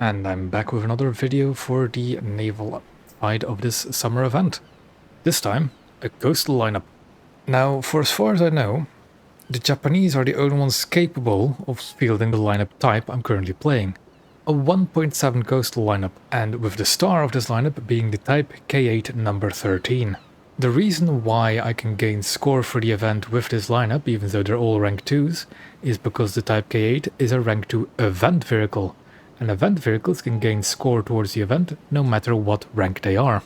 And I'm back with another video for the naval side of this summer event. This time, a coastal lineup. Now, for as far as I know, the Japanese are the only ones capable of fielding the lineup type I'm currently playing. A 1.7 coastal lineup, and with the star of this lineup being the type K8 number 13. The reason why I can gain score for the event with this lineup, even though they're all rank 2s, is because the type K8 is a rank 2 event vehicle. And event vehicles can gain score towards the event no matter what rank they are.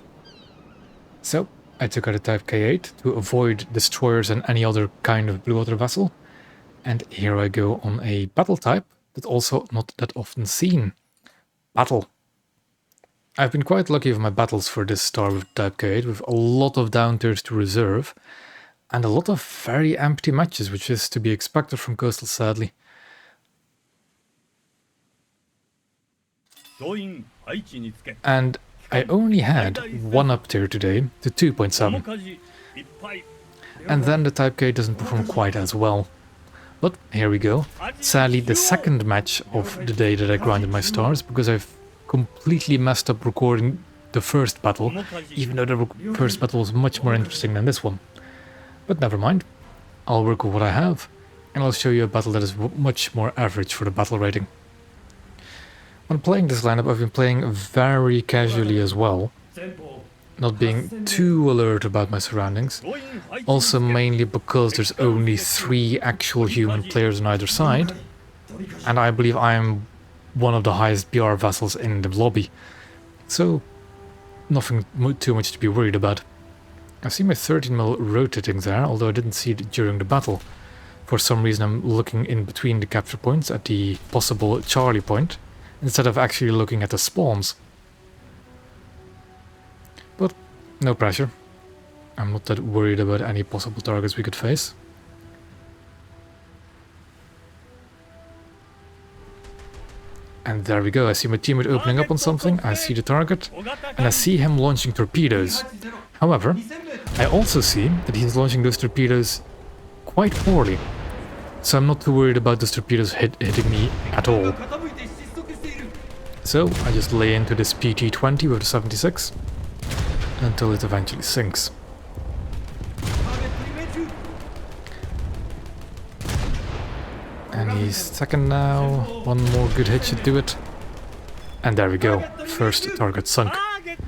So, I took out a type K8 to avoid destroyers and any other kind of blue water vessel. And here I go on a battle type that's also not that often seen. Battle. I've been quite lucky with my battles for this star with type K8, with a lot of down tiers to reserve, and a lot of very empty matches, which is to be expected from coastal, sadly. And I only had one up tier today to 2.7. And then the type K doesn't perform quite as well. But here we go. Sadly, the second match of the day that I grinded my stars, because I've completely messed up recording the first battle, even though the first battle was much more interesting than this one. But never mind. I'll work with what I have, and I'll show you a battle that is much more average for the battle rating. When playing this lineup, I've been playing very casually as well, not being too alert about my surroundings, also mainly because there's only 3 actual human players on either side, and I believe I'm one of the highest BR vessels in the lobby, so nothing too much to be worried about. I see my 13mm rotating there, although I didn't see it during the battle. For some reason I'm looking in between the capture points at the possible Charlie point, instead of actually looking at the spawns. But no pressure. I'm not that worried about any possible targets we could face. And there we go, I see my teammate opening up on something, I see the target, and I see him launching torpedoes. However, I also see that he's launching those torpedoes quite poorly. So I'm not too worried about those torpedoes hitting me at all. So I just lay into this PT-20 with the 76 until it eventually sinks. And he's second now, one more good hit should do it. And there we go, first target sunk.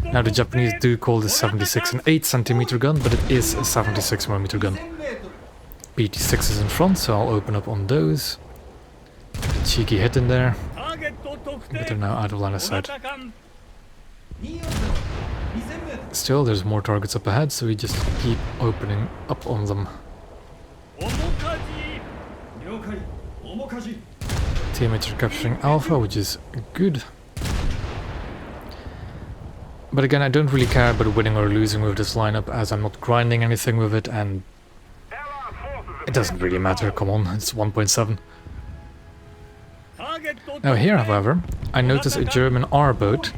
Now the Japanese do call this 76 an 8cm gun, but it is a 76mm gun. PT-6 is in front, so I'll open up on those. A cheeky hit in there. But they're now out of line of sight. Still, there's more targets up ahead, so we just keep opening up on them. Teammates are capturing Alpha, which is good. But again, I don't really care about winning or losing with this lineup, as I'm not grinding anything with it, and it doesn't really matter, come on, it's 1.7. Now here, however, I notice a German R-boat,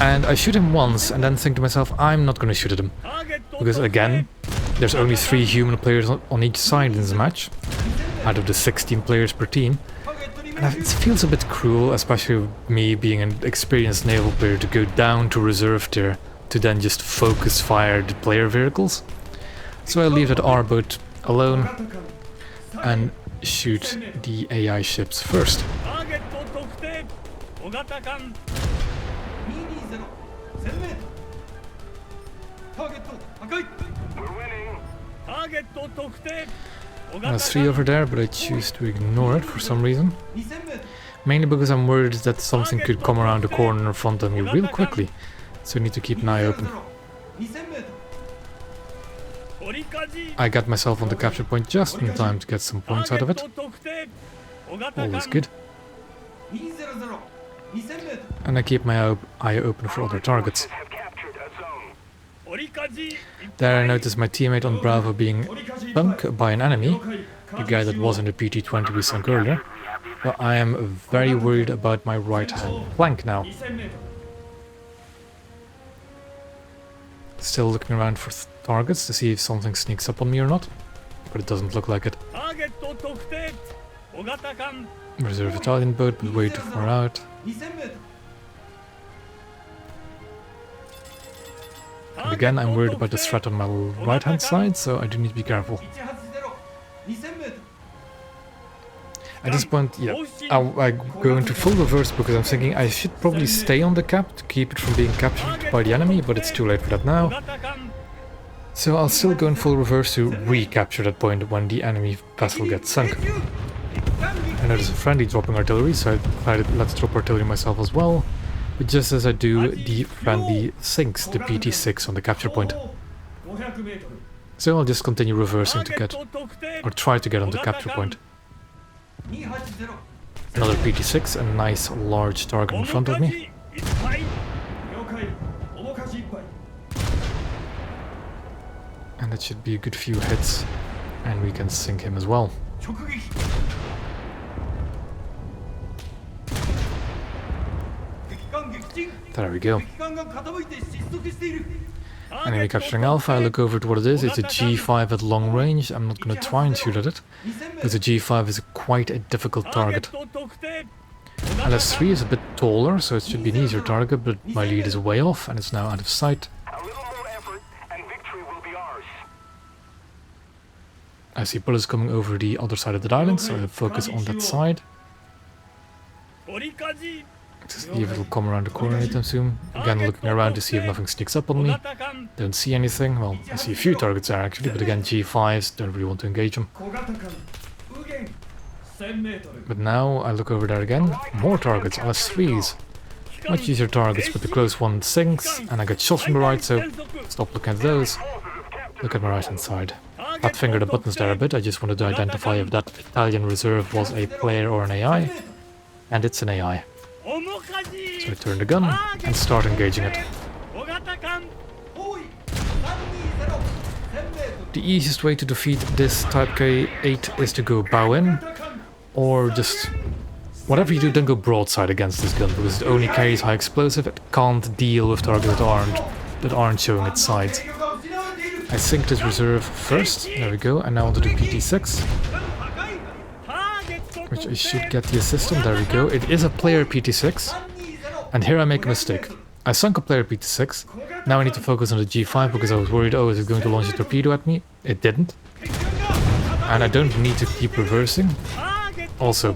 and I shoot him once and then think to myself, I'm not going to shoot at him. Because again, there's only 3 human players on each side in this match, out of the 16 players per team. And it feels a bit cruel, especially with me being an experienced naval player, to go down to reserve tier to then just focus fire the player vehicles. So I leave that R-boat alone and shoot the AI ships first. There's 3 over there, but I choose to ignore it for some reason. Mainly because I'm worried that something could come around the corner in front of me real quickly, so I need to keep an eye open. I got myself on the capture point just in time to get some points out of it. Always good. And I keep my eye open for other targets. There I noticed my teammate on Bravo being sunk by an enemy, the guy that was in the PT-20 we sunk earlier. But I am very worried about my right hand flank now. Still looking around for targets to see if something sneaks up on me or not, but it doesn't look like it. Reserve Italian boat, but way too far out. And again, I'm worried about the threat on my right hand side, so I do need to be careful. At this point, yeah, I go into full reverse because I'm thinking I should probably stay on the cap to keep it from being captured by the enemy, but it's too late for that now. So I'll still go in full reverse to recapture that point when the enemy vessel gets sunk. I notice a friendly dropping artillery, so I decided let's drop artillery myself as well. But just as I do, the friendly sinks the PT-6 on the capture point. So I'll just continue reversing to get, or try to get on the capture point. Another PT-6, a nice large target in front of me. And that should be a good few hits, and we can sink him as well. There we go. Enemy capturing Alpha, I look over at what it is. It's a G5 at long range. I'm not going to try and shoot at it, because the G5 is quite a difficult target. LS3 is a bit taller, so it should be an easier target, but my lead is way off and it's now out of sight. I see bullets coming over the other side of the island, so I focus on that side. To see if it'll come around the corner anytime soon. Again, looking around to see if nothing sneaks up on me. Don't see anything. Well, I see a few targets there actually, but again, G5s, don't really want to engage them. But now I look over there again. More targets, LS3s. Much easier targets, but the close one sinks, and I get shot from the right, so stop looking at those. Look at my right hand side. Fat finger the buttons there a bit. I just wanted to identify if that Italian reserve was a player or an AI. And it's an AI. So I turn the gun and start engaging it. The easiest way to defeat this Type K8 is to go bow in, or just whatever you do, don't go broadside against this gun, because it only carries high explosive. It can't deal with targets that aren't showing its sides. I sink this reserve first, there we go, and now onto the PT-6, which I should get the assist on, there we go. It is a player PT-6, and here I make a mistake. I sunk a player PT-6, now I need to focus on the G5 because I was worried, oh, is it going to launch a torpedo at me? It didn't. And I don't need to keep reversing. Also,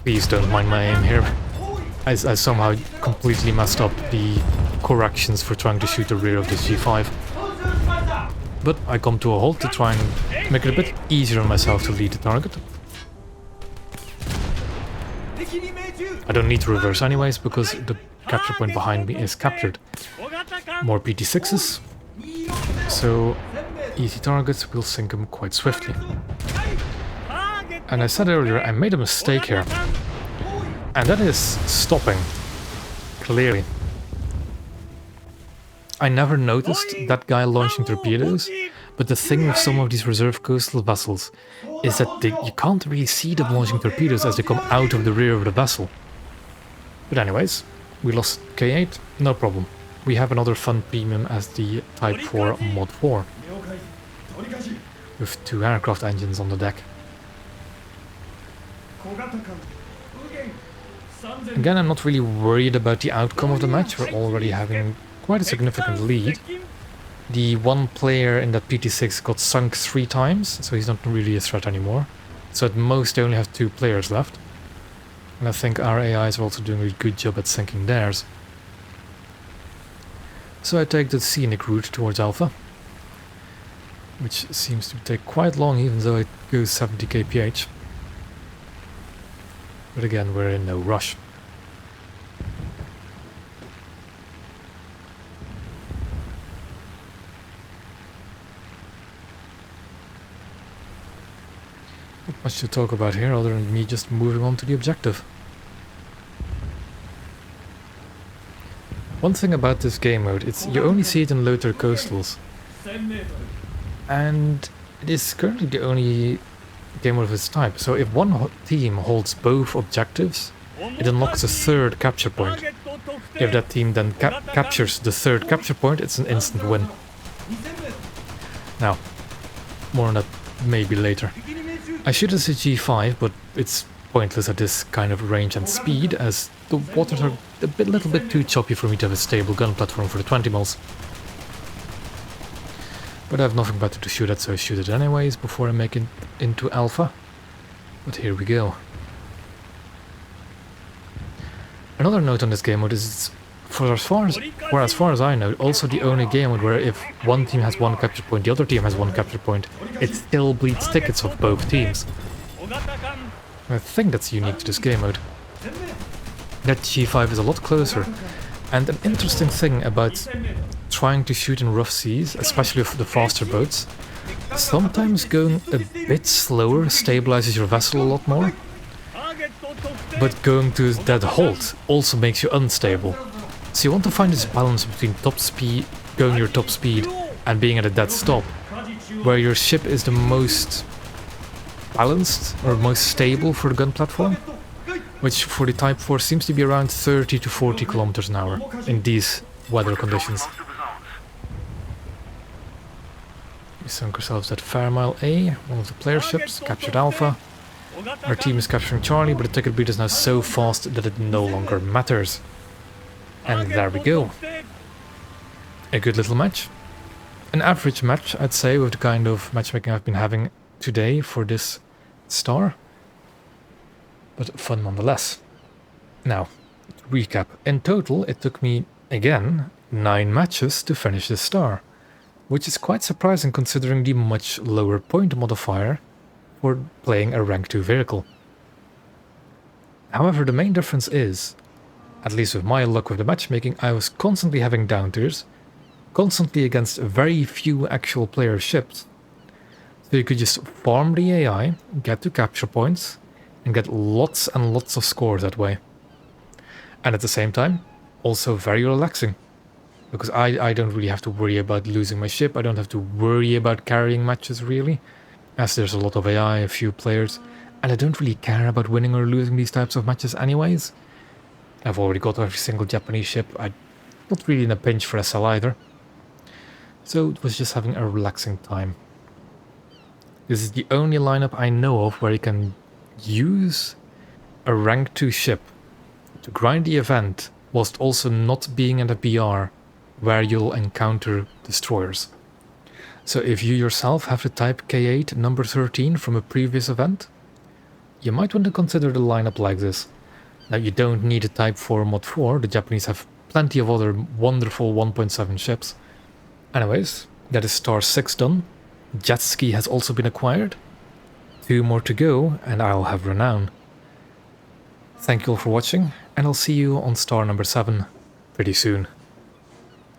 please don't mind my aim here. I somehow completely messed up the corrections for trying to shoot the rear of this G5. But I come to a halt to try and make it a bit easier on myself to lead the target. I don't need to reverse anyways, because the capture point behind me is captured. More PT-6s, so easy targets will sink them quite swiftly. And I said earlier, I made a mistake here, and that is stopping, clearly. I never noticed that guy launching torpedoes, but the thing with some of these reserve coastal vessels is that you can't really see them launching torpedoes as they come out of the rear of the vessel. But anyways, we lost K8, no problem. We have another fun premium as the Type 4 Mod 4, with 2 aircraft engines on the deck. Again, I'm not really worried about the outcome of the match. We're already having quite a significant lead. The one player in that PT-6 got sunk 3 times, so he's not really a threat anymore. So at most they only have 2 players left. And I think our AIs are also doing a good job at sinking theirs. So I take the scenic route towards Alpha, which seems to take quite long even though it goes 70 kph. But again, we're in no rush. Not much to talk about here other than me just moving on to the objective. One thing about this game mode, you only see it in low-tier coastals. And it is currently the only game mode of its type. So if one team holds both objectives, it unlocks a 3rd capture point. If that team then captures the 3rd capture point, it's an instant win. Now, more on that maybe later. I shoot as a G5, but it's pointless at this kind of range and speed, as the waters are a little bit too choppy for me to have a stable gun platform for the 20 mils. But I have nothing better to shoot at, so I shoot it anyways before I make it into alpha. But here we go. Another note on this game mode is it's, for as far as I know, also the only game mode where if one team has one capture point, the other team has one capture point, it still bleeds tickets of both teams. I think that's unique to this game mode. That G5 is a lot closer. And an interesting thing about trying to shoot in rough seas, especially with the faster boats, sometimes going a bit slower stabilizes your vessel a lot more. But going to dead halt also makes you unstable. So you want to find this balance between top speed, going your top speed, and being at a dead stop, where your ship is the most balanced or most stable for the gun platform, which for the Type 4 seems to be around 30 to 40 kilometers an hour in these weather conditions. We sunk ourselves at Fairmile A, one of the player ships, captured Alpha. Our team is capturing Charlie, but the ticket bleed is now so fast that it no longer matters. And there we go. A good little match. An average match, I'd say, with the kind of matchmaking I've been having today for this star. But fun nonetheless. Now, to recap. In total, it took me, again, 9 matches to finish this star. Which is quite surprising considering the much lower point modifier for playing a rank 2 vehicle. However, the main difference is, at least with my luck with the matchmaking, I was constantly having down tiers, constantly against very few actual player ships. So you could just farm the AI, get to capture points, and get lots and lots of scores that way. And at the same time, also very relaxing. Because I don't really have to worry about losing my ship, I don't have to worry about carrying matches really, as there's a lot of AI, a few players, and I don't really care about winning or losing these types of matches anyways. I've already got every single Japanese ship, I'm not really in a pinch for SL either. So it was just having a relaxing time. This is the only lineup I know of where you can use a rank 2 ship to grind the event whilst also not being in a BR where you'll encounter destroyers. So if you yourself have the Type K8 number 13 from a previous event, you might want to consider the lineup like this. Now you don't need a Type 4 Mod 4, the Japanese have plenty of other wonderful 1.7 ships. Anyways, that is star 6 done. Jetski has also been acquired. 2 more to go and I'll have Renown. Thank you all for watching and I'll see you on star number 7 pretty soon.